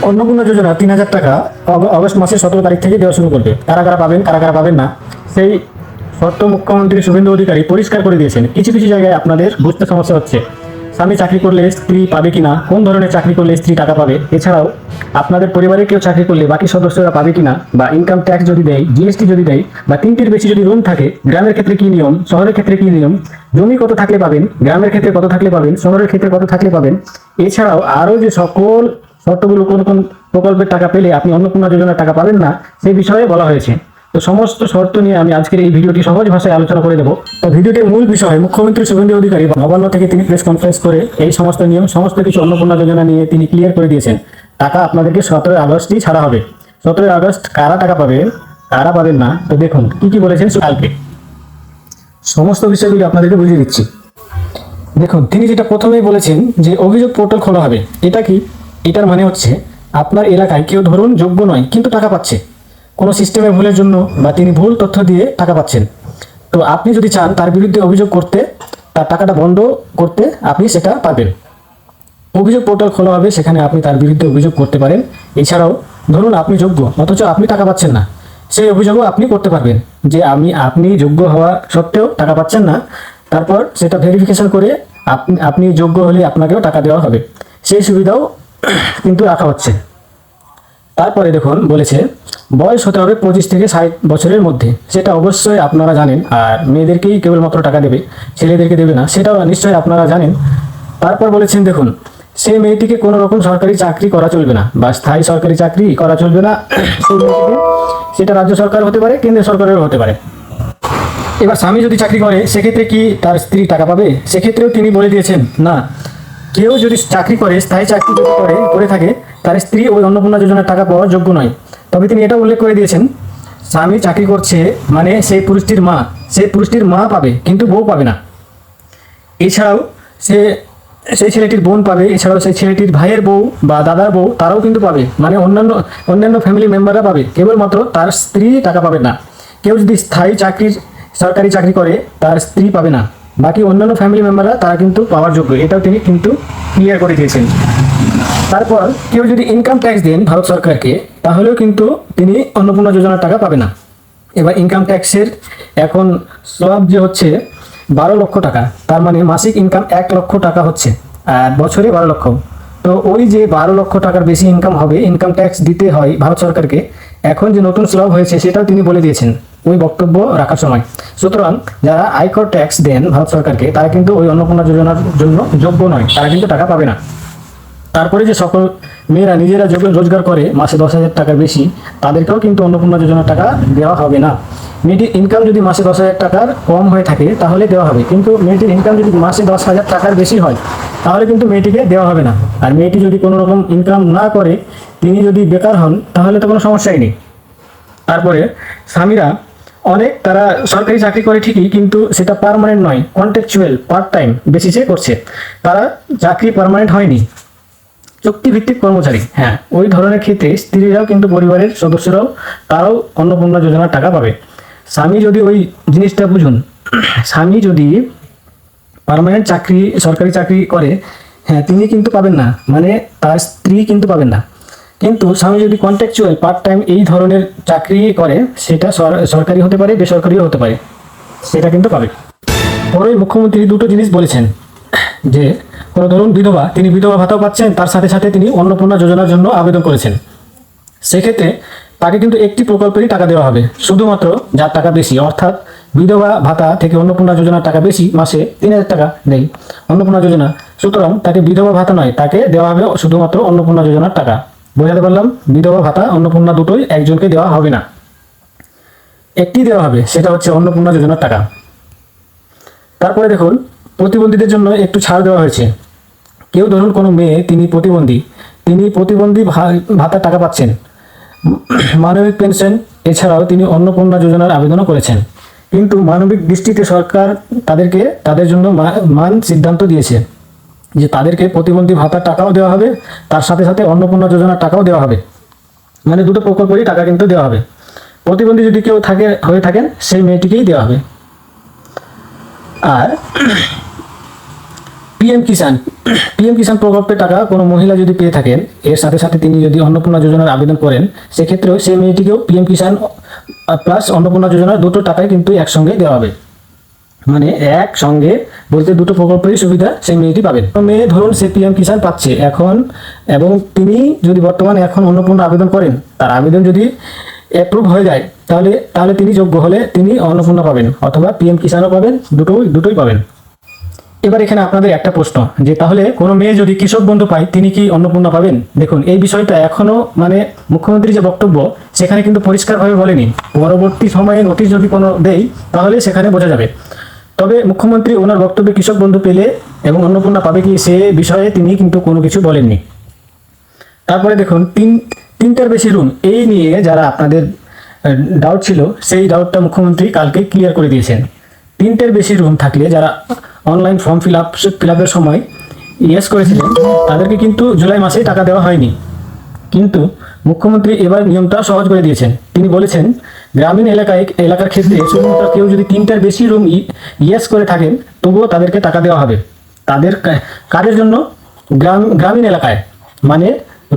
অন্নপূর্ণা যোজনা 3,000 টাকা অগস্ট মাসের 17 তারিখ থেকে দেওয়া শুরু করবে। কারা কারা পাবেন, কারা কারা পাবেন না, সেই শর্ত মুখ্যমন্ত্রী শুভেন্দু অধিকারী পরিষ্কার করে দিয়েছেন। কিছু কিছু জায়গায় আপনাদের বুঝতে সমস্যা হচ্ছে। স্বামী চাকরি করলে স্ত্রী পাবে কিনা, কোন ধরনের চাকরি করলে স্ত্রী টাকা পাবে, এছাড়াও আপনাদের পরিবারে কেউ চাকরি করলে বাকি সদস্যরা পাবে কিনা, বা ইনকাম ট্যাক্স যদি দেয়, জিএসটি যদি দেয়, বা 3টির বেশি যদি রুম থাকে, গ্রামের ক্ষেত্রে কি নিয়ম, শহরের ক্ষেত্রে কি নিয়ম, জমি কত থাকলে পাবেন, গ্রামের ক্ষেত্রে কত থাকলে পাবেন, শহরের ক্ষেত্রে কত থাকলে পাবেন, এছাড়াও আরও যে সকল শর্তগুলো, কোন কোন প্রকল্পের টাকা পেলে আপনি অন্নপূর্ণা যোজনার টাকা পাবেন না, সেই বিষয়ে বলা হয়েছে। তো সমস্ত শর্ত নিয়ে আমি আজকের এই ভিডিওটি সহজ ভাষায় আলোচনা করে দেবো। তো ভিডিওটির মূল বিষয়, মুখ্যমন্ত্রী শুভেন্দু অধিকারী নবান্ন থেকে তিনি প্রেস কনফারেন্স করে এই সমস্ত নিয়ম, সমস্ত কিছু অন্নপূর্ণা যোজনা নিয়ে তিনি ক্লিয়ার করে দিয়েছেন। টাকা আপনাদেরকে 17 আগস্টই ছাড়া হবে। 17 আগস্ট কারা টাকা পাবে, কারা পাবেন না, তো দেখুন কি কি বলেছেন কালকে। সমস্ত বিষয়গুলি আপনাদেরকে বুঝিয়ে দিচ্ছি। দেখুন, তিনি যেটা প্রথমেই বলেছেন যে অভিযোগ পোর্টাল খোলা হবে। এটা কি? এটার মানে হচ্ছে আপনার এলাকায় কেউ ধরুন যোগ্য নয় কিন্তু টাকা পাচ্ছে, কোনো সিস্টেমের ভুলের জন্য, বা তিনি ভুল তথ্য দিয়ে টাকা পাচ্ছেন। তো আপনি যদি চান তার বিরুদ্ধে অভিযোগ করতে, তার টাকাটা বন্ধ করতে, আপনি সেটা পারবেন। অভিযোগ পোর্টাল খোলা হবে, সেখানে আপনি তার বিরুদ্ধে অভিযোগ করতে পারেন। এছাড়াও ধরুন আপনি যোগ্য অথচ আপনি টাকা পাচ্ছেন না, সেই অভিযোগও আপনি করতে পারবেন যে আপনি যোগ্য হওয়া সত্ত্বেও টাকা পাচ্ছেন না। তারপর সেটা ভেরিফিকেশন করে আপনি যোগ্য হলে আপনাকেও টাকা দেওয়া হবে, সেই সুবিধাও কিন্তু রাখা হচ্ছে। তারপরে দেখুন বলেছে বয়স হতে হবে 25 থেকে 60 বছরের মধ্যে। সেটা অবশ্যই আপনারা জানেন। আর মেয়েদেরকেই কেবলমাত্র টাকা দেবে, ছেলেদেরকে দেবে না, সেটাও নিশ্চয়ই আপনারা জানেন। তারপর বলেছেন দেখুন, সেই মেয়েটিকে কোনো রকম সরকারি চাকরি করা চলবে না, বা স্থায়ী সরকারি চাকরি করা চলবে না সেই মেয়েটিকে। সেটা রাজ্য সরকার হতে পারে, কেন্দ্রীয় সরকারেরও হতে পারে। এবার স্বামী যদি চাকরি করে সেক্ষেত্রে কি তার স্ত্রী টাকা পাবে? সেক্ষেত্রেও তিনি বলে দিয়েছেন না, কেউ যদি চাকরি করে, স্থায়ী চাকরি যদি করে থাকে, তার স্ত্রী ওই অন্নপূর্ণা যোজনার টাকা পাওয়ার যোগ্য নয়। তবে তিনি এটা উল্লেখ করে দিয়েছেন, স্বামী চাকরি করছে মানে সেই পুরুষটির মা পাবে, কিন্তু বউ পাবে না। এছাড়াও সেই ছেলেটির বোন পাবে, এছাড়াও সেই ছেলেটির ভাইয়ের বউ বা দাদার বউ, তারাও কিন্তু পাবে, মানে অন্যান্য ফ্যামিলি মেম্বাররা পাবে, কেবলমাত্র তার স্ত্রী টাকা পাবে না। কেউ যদি সরকারি চাকরি করে, তার স্ত্রী পাবে না, বাকি অন্যান্য ফ্যামিলি মেম্বাররা তারা কিন্তু পাওয়ার যোগ্য। এটাও তিনি কিন্তু ক্লিয়ার করে দিয়েছেন। তারপর কেউ যদি ইনকাম ট্যাক্স দেন ভারত সরকারকে, তাহলেও কিন্তু তিনি অন্নপূর্ণা যোজনার টাকা পাবে না। এবার ইনকাম ট্যাক্সের এখন স্ল্যাব যে হচ্ছে 12 লক্ষ টাকা, তার মানে মাসিক ইনকাম 1 লক্ষ টাকা হচ্ছে, আর বছরে 12 লক্ষ। তো ওই যে 12 লক্ষ টাকার বেশি ইনকাম হবে, ইনকাম ট্যাক্স দিতে হয় ভারত সরকারকে। এখন যে নতুন স্ল্যাব হয়েছে সেটাও তিনি বলে দিয়েছেন ওই বক্তব্য রাখার সময়। সুতরাং যারা আয়কর ট্যাক্স দেন ভারত সরকারকে, তারা কিন্তু ওই অন্নপূর্ণা যোজনার জন্য যোগ্য নয়, তারা কিন্তু টাকা পাবে না। তারপরে যে সকল মেয়েরা নিজেরা রোজগার করে মাসে 10,000 টাকার বেশি, তাদেরকেও কিন্তু অন্নপূর্ণা যোজনার টাকা দেওয়া হবে না। মেয়েটির ইনকাম যদি মাসে 10,000 টাকার কম হয়ে থাকে তাহলে দেওয়া হবে, কিন্তু মেয়েটির ইনকাম যদি মাসে 10,000 টাকার বেশি হয় তাহলে কিন্তু মেয়েটিকে দেওয়া হবে না। আর মেয়েটি যদি কোনো রকম ইনকাম না করে, তিনি যদি বেকার হন, তাহলে তো কোনো সমস্যাই নেই। তারপরে স্বামীরা তারা সরকারি চাকরি করে ঠিকই, কিন্তু সেটা পার্মানেন্ট নয়, কন্ট্রাকচুয়াল পার্ট টাইম বেসিসে করছে, তারা চাকরি পার্মানেন্ট হয়নি, চুক্তিভিত্তিক কর্মচারী। হ্যাঁ, ওই ধরনের ক্ষেত্রে স্ত্রীরাও কিন্তু পরিবারের সদস্যরাও তারাও অন্নপূর্ণা যোজনার টাকা পাবে। স্বামী যদি ওই জিনিসটা বুঝুন, স্বামী যদি পার্মানেন্ট চাকরি, সরকারি চাকরি করে, হ্যাঁ তিনি কিন্তু পাবেন না, মানে তার স্ত্রী কিন্তু পাবেন না। কিন্তু স্বামী যদি কন্ট্রাকচুয়াল পার্ট টাইম এই ধরনের চাকরি করে, সেটা সরকারি হতে পারে, বেসরকারিও হতে পারে, সেটা কিন্তু পাবে। পরে মুখ্যমন্ত্রী দুটো জিনিস বলেছেন, যে কোনো ধরুন বিধবা, তিনি বিধবা ভাতাও পাচ্ছেন, তার সাথে সাথে তিনি অন্নপূর্ণা যোজনার জন্য আবেদন করেছেন। সেক্ষেত্রে তাকে কিন্তু একটি প্রকল্পেরই টাকা দেওয়া হবে, শুধুমাত্র যার টাকা বেশি, অর্থাৎ বিধবা ভাতা থেকে অন্নপূর্ণা যোজনার টাকা বেশি, মাসে 3,000 টাকা দেয় অন্নপূর্ণা যোজনা। সুতরাং তাকে বিধবা ভাতা নয়, তাকে দেওয়া হবে শুধুমাত্র অন্নপূর্ণা যোজনার টাকা। বোঝাতে পারলাম? বিধবা ভাতা অন্নপূর্ণা দুটোই একজনকে দেওয়া হবে না, একটি দেওয়া হবে, সেটা হচ্ছে অন্নপূর্ণা যোজনার টাকা। তারপরে দেখুন, প্রতিবন্ধীদের জন্য একটু ছাড় দেওয়া হয়েছে। কেউ ধরুন কোনো মেয়ে, তিনি প্রতিবন্ধী ভাতার টাকা পাচ্ছেন, মানবিক পেনশন, এছাড়াও তিনি অন্নপূর্ণা যোজনার আবেদনও করেছেন। কিন্তু মানবিক দৃষ্টিতে সরকার তাদের জন্য মান সিদ্ধান্ত দিয়েছে যে তাদেরকে প্রতিবন্ধী ভাতার টাকাও দেওয়া হবে, তার সাথে সাথে অন্নপূর্ণা যোজনার টাকাও দেওয়া হবে, মানে দুটো প্রকল্পেরই টাকা কিন্তু দেওয়া হবে। প্রতিবন্ধী যদি কেউ হয়ে থাকেন, সেই মেয়েটিকেই দেওয়া হবে। আর পিএম কিষাণ প্রকল্পের টাকা কোনো মহিলা যদি পেয়ে থাকেন, এর সাথে সাথে তিনি যদি অন্নপূর্ণা যোজনার আবেদন করেন, সেক্ষেত্রেও সেই মেয়েটিকেও পিএম কিষাণ প্লাস অন্নপূর্ণা যোজনার দুটো টাকাই কিন্তু একসঙ্গে দেওয়া হবে। মানে একসঙ্গে বলতে দুটো প্রকল্পেরই সুবিধা সেই মেয়েটি পাবেন। তো মেয়ে ধরুন সে পিএম কিষাণ পাচ্ছে এখন, এবং তিনি যদি বর্তমানে এখন অন্নপূর্ণা আবেদন করেন, তার আবেদন যদি অ্যাপ্রুভ হয়ে যায়, তাহলে তিনি যোগ্য হলে তিনি অন্নপূর্ণা পাবেন, অথবা পিএম কিষাণও পাবেন, দুটোই পাবেন। এবার এখানে আপনাদের একটা প্রশ্ন, যে তাহলে কোনো মেয়ে যদি কৃষক বন্ধু পায়, তিনি কি অন্নপূর্ণা পাবেন? দেখুন, এই বিষয়টা এখনো মানে মুখ্যমন্ত্রী যে বক্তব্য সেখানে কিন্তু পরিষ্কারভাবে বলেনি। পরবর্তী সময়ে নোটিশ যদি কোনো দেয় তাহলে সেখানে বোঝা যাবে। তবে মুখ্যমন্ত্রী ওনার বক্তব্যে কৃষক বন্ধু পেলে এবং অন্নপূর্ণা পাবে কি সে বিষয়ে তিনি কিন্তু কোনো কিছু বলেননি। তারপরে দেখুন, তিনটার বেশি রুম, এই নিয়ে যারা আপনাদের ডাউট ছিল, সেই ডাউটটা মুখ্যমন্ত্রী কালকে ক্লিয়ার করে দিয়েছেন। 3টের বেশি রুম থাকলে যারা অনলাইন ফর্ম ফিল আপের সময় ইয়েস করেছিলেন, তাদেরকে কিন্তু জুলাই মাসে টাকা দেওয়া হয়নি। কিন্তু মুখ্যমন্ত্রী এবার নিয়মটা সহজ করে দিয়েছেন। তিনি বলেছেন, গ্রামীণ এলাকার ক্ষেত্রে শুধুমাত্র কেউ যদি 3টার বেশি রুম ইয়েস করে থাকেন, তবুও তাদেরকে টাকা দেওয়া হবে। তাদের কাজের জন্য গ্রামীণ এলাকায়, মানে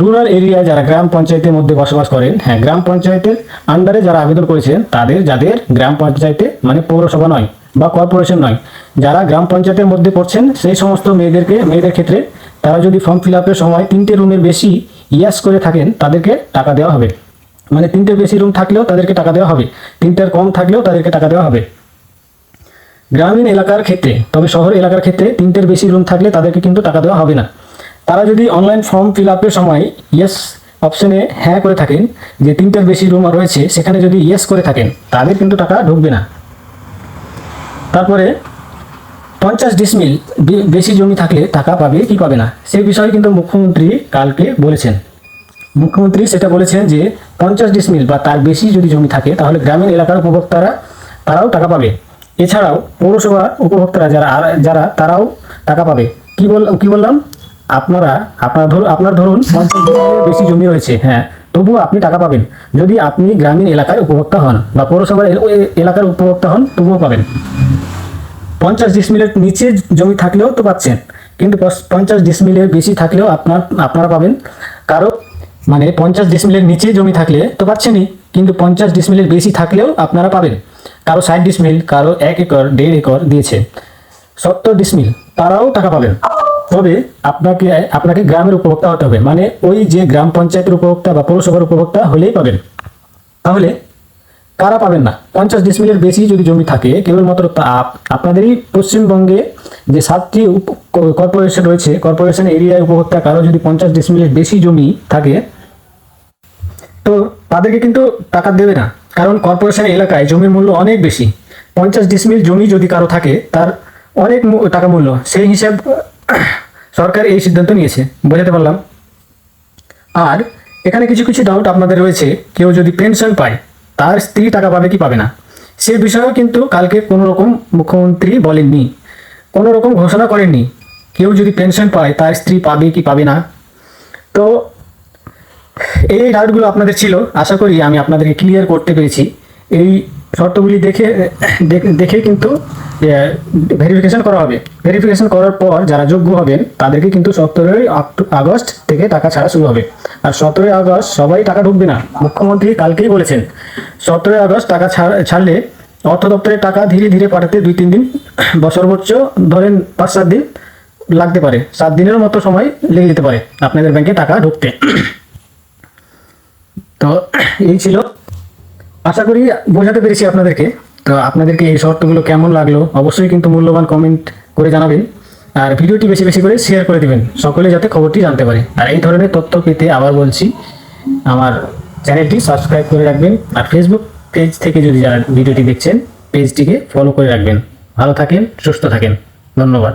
রুরাল এরিয়ায় যারা গ্রাম পঞ্চায়েতের মধ্যে বসবাস করেন, হ্যাঁ, গ্রাম পঞ্চায়েতের আন্ডারে যারা আবেদন করেছেন, যাদের গ্রাম পঞ্চায়েতে মানে পৌরসভা নয় বা কর্পোরেশন নয়, যারা গ্রাম পঞ্চায়েতের মধ্যে পড়ছেন, সেই সমস্ত মেয়েদের ক্ষেত্রে তারা যদি ফর্ম ফিল আপের সময় 3টে রুমের বেশি ইয়াস করে থাকেন, তাদেরকে টাকা দেওয়া হবে। মানে 3টের বেশি রুম থাকলেও তাদেরকে টাকা দেওয়া হবে, 3টার কম থাকলেও তাদেরকে টাকা দেওয়া হবে গ্রামীণ এলাকার ক্ষেত্রে। তবে শহর এলাকার ক্ষেত্রে 3টের বেশি রুম থাকলে তাদেরকে কিন্তু টাকা দেওয়া হবে না। তারা যদি অনলাইন ফর্ম ফিল আপের সময় ইয়েস অপশনে হ্যাঁ করে থাকেন, যে 3টার বেশি রুম রয়েছে সেখানে যদি ইয়েস করে থাকেন, তাদের কিন্তু টাকা ঢুকবে না। তারপরে 50 ডিসমিল বেশি জমি থাকলে টাকা পাবে কি পাবে না, সেই বিষয়ে কিন্তু মুখ্যমন্ত্রী কালকে বলেছেন। মুখ্যমন্ত্রী সেটা বলেছেন যে 50 ডিসমিল বা তার বেশি যদি জমি থাকে, তাহলে গ্রামীণ এলাকার তারাও টাকা পাবে। এছাড়াও পৌরসভা উপভোক্তারা যারা তারাও টাকা পাবে। কি বললাম, আপনার ধরুন 50 ডিসমিলের বেশি জমি রয়েছে, হ্যাঁ, তবুও আপনি টাকা পাবেন যদি আপনি গ্রামীণ এলাকার উপভোক্তা হন বা পৌরসভার এলাকার উপভোক্তা হন, তবুও পাবেন। 50 ডিসমিলের নিচে জমি থাকলেও তো পাচ্ছেন, কিন্তু 50 ডিসমিলের বেশি থাকলেও আপনারা পাবেন। মানে 50 ডিসমিলের নিচে জমি থাকলে তো পাচ্ছেনই, কিন্তু 50 ডিসমিলের বেশি থাকলেও আপনারা পাবেন। কারো 60 ডিসমিল, কারো 1 একর 1.5 একর দিয়েছে, 70 ডিসমিল, তারাও টাকা পাবেন। তবে আপনাকে গ্রামের উপভোক্তা হতে হবে, মানে ওই যে গ্রাম পঞ্চায়েতের উপভোক্তা বা পৌরসভার উপভোক্তা হলেই পাবেন। তাহলে কারা পাবেন না? 50 ডিসমিলের বেশি যদি জমি থাকে, কেবলমাত্র আপনাদেরই পশ্চিমবঙ্গে যে 7টি কর্পোরেশন রয়েছে, কর্পোরেশন এরিয়ায় উপভোক্তা কারো যদি 50 ডিসমিলের বেশি জমি থাকে, তো তাদেরকে কিন্তু টাকা দেবে না, কারণ কর্পোরেশন এলাকায় জমির মূল্য অনেক বেশি। 50 ডিসমিল জমি যদি কারো থাকে, তার অনেক টাকা মূল্য, সেই হিসাব সরকার এই সিদ্ধান্ত নিয়েছে। বোঝাতে পারলাম? আর এখানে কিছু ডাউট আপনাদের রয়েছে, কেউ যদি পেনশন পায়, তার স্ত্রী টাকা পাবে কি পাবে না, সে বিষয়েও কিন্তু কালকে কোনো রকম মুখ্যমন্ত্রী বলেননি, কোনো রকম ঘোষণা করেননি। কেউ যদি পেনশন পায়, তার স্ত্রী পাবে কি পাবে না। তো এই ডাউটগুলো আপনাদের ছিল, আশা করি আমি আপনাদেরকে ক্লিয়ার করতে পেরেছি। এই শর্তগুলি দেখে কিন্তু ভেরিফিকেশন করা হবে। ভেরিফিকেশন করার পর যারা যোগ্য হবেন, তাদেরকে কিন্তু 17 আগস্ট থেকে টাকা ছাড়া শুরু হবে। আর 17 আগস্ট সবাই টাকা ঢুকবে না, মুখ্যমন্ত্রী কালকেই বলেছেন 17 আগস্ট টাকা ছাড়লে অর্থ দপ্তরের টাকা ধীরে ধীরে পাঠাতে 2-3 দিন বা সর্বোচ্চ ধরেন 5-7 দিন লাগতে পারে, 7 দিনের মতো সময় লেগে যেতে পারে আপনাদের ব্যাংকে টাকা ঢুকতে। তো এই ছিল, আশা করি বোঝাতে পেরেছি আপনাদেরকে। তো আপনাদেরকে এই শর্তগুলো কেমন লাগলো অবশ্যই কিন্তু মূল্যবান কমেন্ট করে জানাবেন, আর ভিডিওটি বেশি বেশি করে শেয়ার করে দিবেন, সকলে যাতে খবরটি জানতে পারে। আর এই ধরনের তথ্য পেতে আবার বলছি, আমার চ্যানেলটি সাবস্ক্রাইব করে রাখবেন, আর ফেসবুক পেজ থেকে যদি যারা ভিডিওটি দেখছেন, পেজটিকে ফলো করে রাখবেন। ভালো থাকেন, সুস্থ থাকেন, ধন্যবাদ।